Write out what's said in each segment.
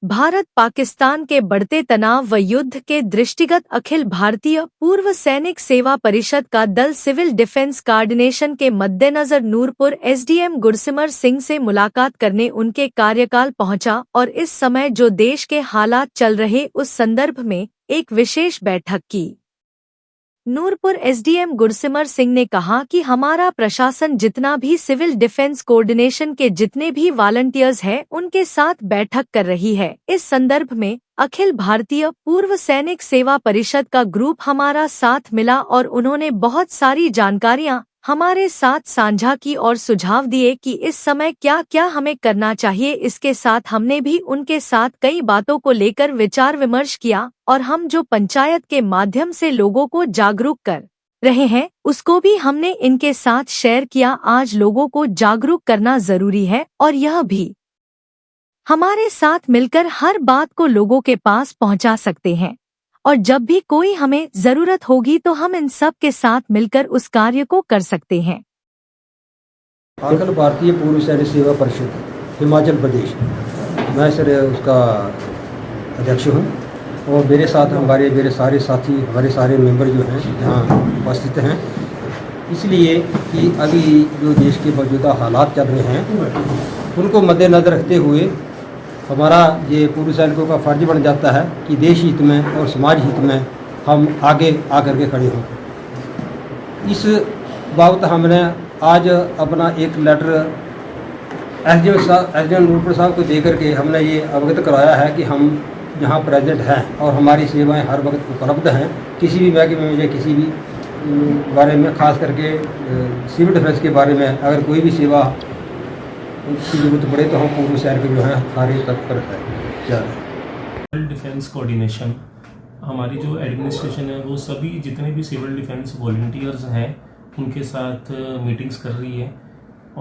भारत पाकिस्तान के बढ़ते तनाव व युद्ध के दृष्टिगत अखिल भारतीय पूर्व सैनिक सेवा परिषद का दल सिविल डिफेंस कोऑर्डिनेशन के मद्देनजर नूरपुर एसडीएम गुरसिमर सिंह से मुलाकात करने उनके कार्यकाल पहुंचा और इस समय जो देश के हालात चल रहे उस संदर्भ में एक विशेष बैठक की। नूरपुर एसडीएम गुरसिमर सिंह ने कहा कि हमारा प्रशासन जितना भी सिविल डिफेंस कोऑर्डिनेशन के जितने भी वॉलंटियर्स हैं उनके साथ बैठक कर रही है। इस संदर्भ में अखिल भारतीय पूर्व सैनिक सेवा परिषद का ग्रुप हमारा साथ मिला और उन्होंने बहुत सारी जानकारियां हमारे साथ साझा की और सुझाव दिए कि इस समय क्या क्या हमें करना चाहिए। इसके साथ हमने भी उनके साथ कई बातों को लेकर विचार विमर्श किया और हम जो पंचायत के माध्यम से लोगों को जागरूक कर रहे हैं उसको भी हमने इनके साथ शेयर किया। आज लोगों को जागरूक करना जरूरी है और यह भी हमारे साथ मिलकर हर बात को लोगों के पास पहुंचा सकते हैं और जब भी कोई हमें जरूरत होगी तो हम इन सब के साथ मिलकर उस कार्य को कर सकते हैं। अखिल भारतीय पूर्व सैनिक सेवा परिषद हिमाचल प्रदेश, मैं सर उसका अध्यक्ष हूँ और मेरे साथ मेरे सारे साथी, हमारे सारे मेंबर जो हैं यहाँ उपस्थित हैं, इसलिए कि अभी जो देश के मौजूदा हालात चल रहे हैं उनको मद्देनज़र रखते हुए हमारा ये पूर्व सैनिकों का फ़र्ज बन जाता है कि देश हित में और समाज हित में हम आगे आकर के खड़े हों। इस बाबत हमने आज अपना एक लेटर एसडीएम नूरपुर साहब को दे करके हमने ये अवगत कराया है कि हम यहाँ प्रेजेंट हैं और हमारी सेवाएं हर वक्त उपलब्ध हैं। किसी भी महकमे में या किसी भी बारे में, खास करके सिविल डिफेंस के बारे में अगर कोई भी सेवा की जरूरत पड़े तो हम पूर्व सैनिक जो हैं सारे तत्पर है। सिविल डिफेंस कोऑर्डिनेशन हमारी जो एडमिनिस्ट्रेशन है वो सभी जितने भी सिविल डिफेंस वॉलंटियर्स हैं उनके साथ मीटिंग्स कर रही है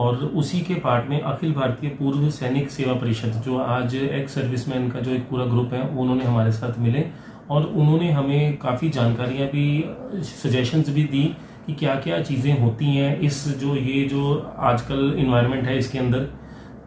और उसी के पार्ट में अखिल भारतीय पूर्व सैनिक सेवा परिषद जो आज एक्स सर्विसमैन का जो एक पूरा ग्रुप है उन्होंने हमारे साथ मिले और उन्होंने हमें काफ़ी जानकारियाँ भी, सजेशंस भी दी कि क्या क्या चीज़ें होती हैं इस ये जो आजकल इन्वायरमेंट है इसके अंदर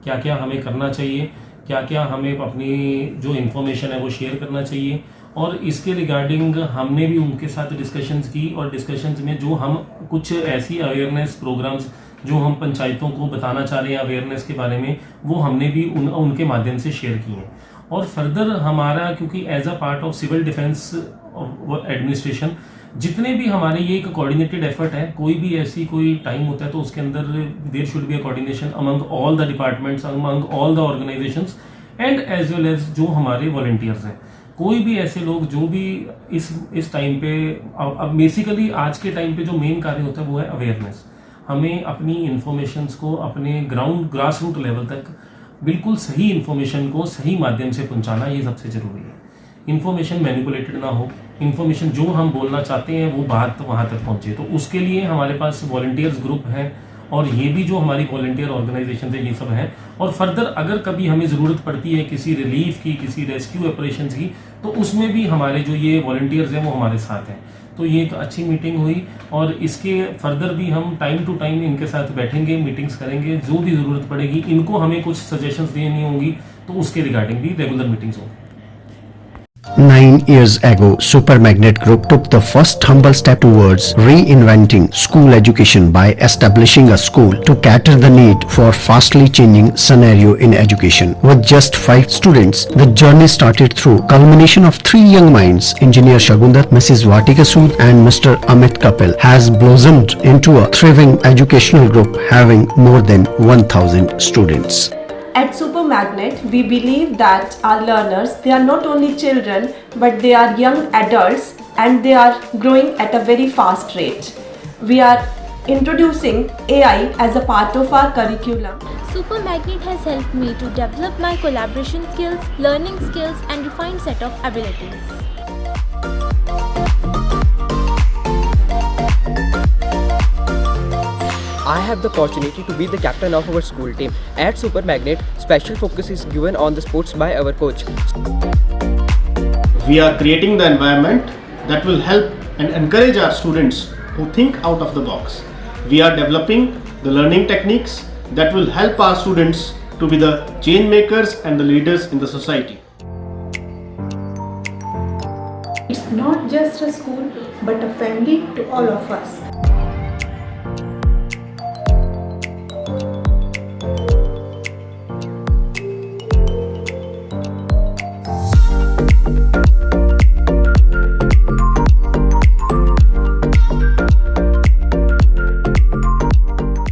क्या क्या हमें करना चाहिए, क्या क्या हमें अपनी जो इन्फॉर्मेशन है वो शेयर करना चाहिए। और इसके रिगार्डिंग हमने भी उनके साथ डिस्कशंस की और डिस्कशंस में जो हम कुछ ऐसी अवेयरनेस प्रोग्राम्स जो हम पंचायतों को बताना चाह रहे हैं अवेयरनेस के बारे में वो हमने भी उनके माध्यम से शेयर किए हैं। और फर्दर हमारा क्योंकि as a part of civil defence administration जितने भी हमारे ये एक कोऑर्डिनेटेड एफर्ट है, कोई भी ऐसी कोई टाइम होता है तो उसके अंदर there should be a coordination among all the departments, among all the organisations and as well as जो हमारे वॉलंटियर्स हैं। कोई भी ऐसे लोग जो भी इस टाइम पे, अब बेसिकली आज के टाइम पे जो मेन कार्य होता है वो है अवेयरनेस। हमें अपनी इन्फॉर्मेशंस को अपने ग्रास रूट लेवल तक बिल्कुल सही इन्फॉर्मेशन को सही माध्यम से पहुंचाना ये सबसे जरूरी है। इन्फॉर्मेशन मैनिपुलेटेड ना हो, इन्फॉर्मेशन जो हम बोलना चाहते हैं वो बात वहां तक पहुंचे। तो उसके लिए हमारे पास वॉलंटियर्स ग्रुप है और ये भी जो हमारी वॉलंटियर ऑर्गेनाइजेशन है ये सब है। और फर्दर अगर कभी हमें ज़रूरत पड़ती है किसी रिलीफ की, किसी रेस्क्यू ऑपरेशंस की, तो उसमें भी हमारे जो ये वॉलंटियर्स हैं वो हमारे साथ हैं। तो ये एक अच्छी मीटिंग हुई और इसके फर्दर भी हम टाइम टू टाइम इनके साथ बैठेंगे, मीटिंग्स करेंगे, जो भी ज़रूरत पड़ेगी इनको हमें कुछ सजेशंस देनी होंगी तो उसके रिगार्डिंग भी रेगुलर मीटिंग्स होंगी। 9 years ago, Super Magnet Group took the first humble step towards reinventing school education by establishing a school to cater the need for fastly changing scenario in education. With just 5 students, the journey started through culmination of 3 young minds, Engineer Shagundar, Mrs. Vatika Sood and Mr. Amit Kapil, has blossomed into a thriving educational group having more than 1000 students. At Super Magnet, we believe that our learners, they are not only children, but they are young adults and they are growing at a very fast rate. We are introducing AI as a part of our curriculum. Super Magnet has helped me to develop my collaboration skills, learning skills and refined set of abilities. I have the opportunity to be the captain of our school team. At Super Magnet, special focus is given on the sports by our coach. We are creating the environment that will help and encourage our students who think out of the box. We are developing the learning techniques that will help our students to be the change makers and the leaders in the society. It's not just a school but a family to all of us.